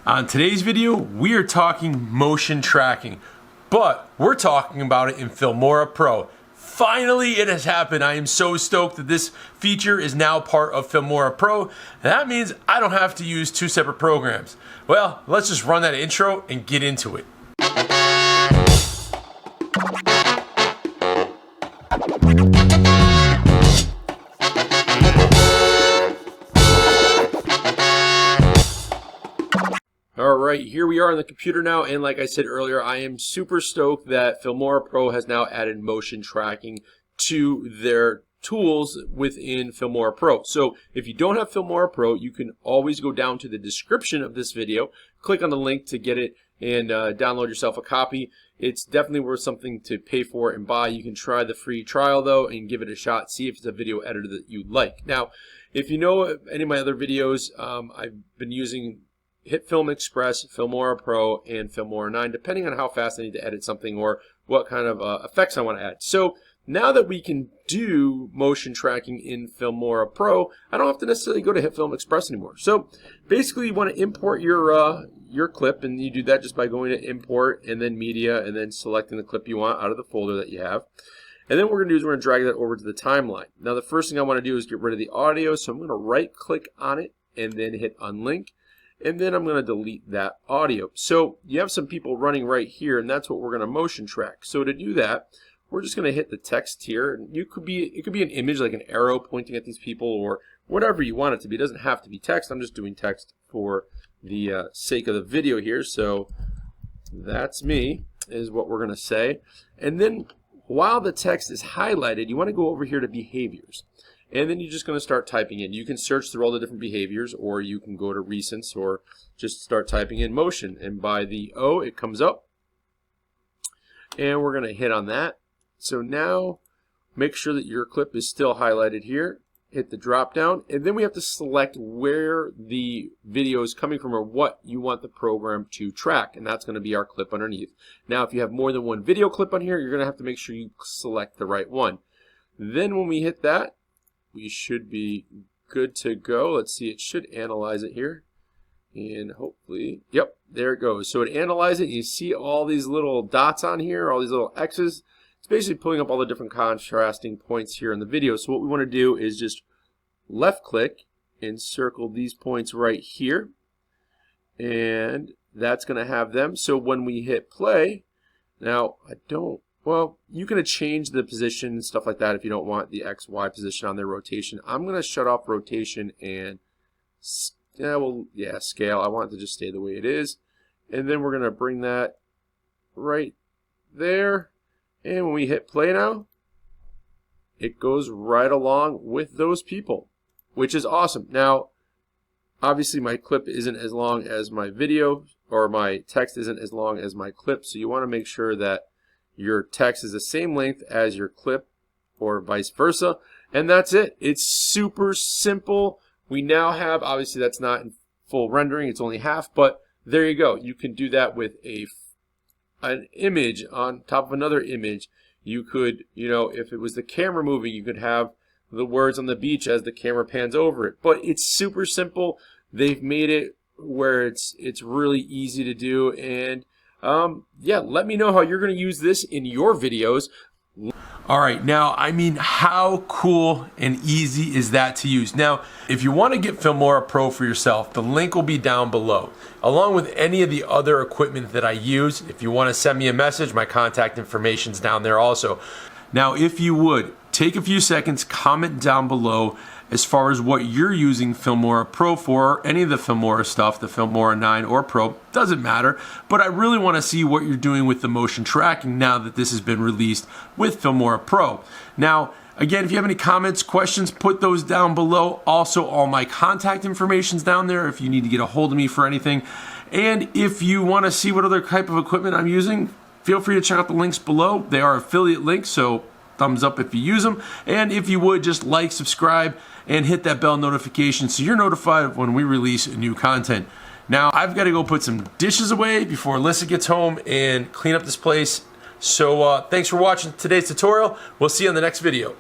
On today's video, we are talking motion tracking, but we're talking about it in Filmora Pro. Finally, it has happened. I am so stoked that this feature is now part of Filmora Pro. And that means I don't have to use two separate programs. Well, let's just run that intro and get into it. Alright, here we are on the computer now, and like I said earlier, I am super stoked that Filmora Pro has now added motion tracking to their tools within Filmora Pro. So if you don't have Filmora Pro, you can always go down to the description of this video, click on the link to get it, and download yourself a copy. It's definitely worth something to pay for and buy. You can try the free trial though and give it a shot, see if it's a video editor that you like. Now, if you know any of my other videos, I've been using HitFilm Express, Filmora Pro, and Filmora 9, depending on how fast I need to edit something or what kind of effects I want to add. So now that we can do motion tracking in Filmora Pro, I don't have to necessarily go to HitFilm Express anymore. So basically, you want to import your clip, and you do that just by going to Import and then Media, and then selecting the clip you want out of the folder that you have. And then what we're going to do is we're going to drag that over to the timeline. Now the first thing I want to do is get rid of the audio, so I'm going to right-click on it and then hit Unlink. And then I'm going to delete that audio. So you have some people running right here, and that's what we're going to motion track. So to do that, we're just going to hit the text here. And it could be an image like an arrow pointing at these people or whatever you want it to be. It doesn't have to be text. I'm just doing text for the sake of the video here. So that's me is what we're going to say. And then while the text is highlighted, you want to go over here to behaviors. And then you're just going to start typing in. You can search through all the different behaviors, or you can go to recents, or just start typing in motion. And by the O, it comes up. And we're going to hit on that. So now, make sure that your clip is still highlighted here. Hit the drop down. And then we have to select where the video is coming from or what you want the program to track. And that's going to be our clip underneath. Now, if you have more than one video clip on here, you're going to have to make sure you select the right one. Then when we hit that, we should be good to go. Let's see, it should analyze it here. And hopefully, yep, there it goes. So it analyzes it. You see all these little dots on here, all these little X's. It's basically pulling up all the different contrasting points here in the video. So what we want to do is just left click and circle these points right here. And that's going to have them. So when we hit play, now well, you can change the position and stuff like that if you don't want the X, Y position on their rotation. I'm going to shut off rotation and, scale. I want it to just stay the way it is. And then we're going to bring that right there. And when we hit play now, it goes right along with those people, which is awesome. Now, obviously my clip isn't as long as my video, or my text isn't as long as my clip, so you want to make sure that your text is the same length as your clip or vice versa. And that's it. It's super simple. We now have, obviously that's not in full rendering, it's only half, but there you go. You can do that with an image on top of another image. You could, if it was the camera moving, you could have the words on the beach as the camera pans over it. But it's super simple. They've made it where it's really easy to do, and yeah, let me know how you're going to use this in your videos. Alright, now, how cool and easy is that to use? Now, if you want to get Filmora Pro for yourself, the link will be down below, along with any of the other equipment that I use. If you want to send me a message, my contact information's down there also. Now, if you would, take a few seconds, comment down below as far as what you're using Filmora Pro for, any of the Filmora stuff, the Filmora 9 or Pro, doesn't matter, but I really want to see what you're doing with the motion tracking now that this has been released with Filmora Pro. Now, again, if you have any comments, questions, put those down below. Also, all my contact information's down there if you need to get a hold of me for anything. And if you want to see what other type of equipment I'm using, feel free to check out the links below. They are affiliate links, so thumbs up if you use them. And if you would, just like, subscribe, and hit that bell notification so you're notified when we release new content. Now, I've got to go put some dishes away before Alyssa gets home and clean up this place. So thanks for watching today's tutorial. We'll see you on the next video.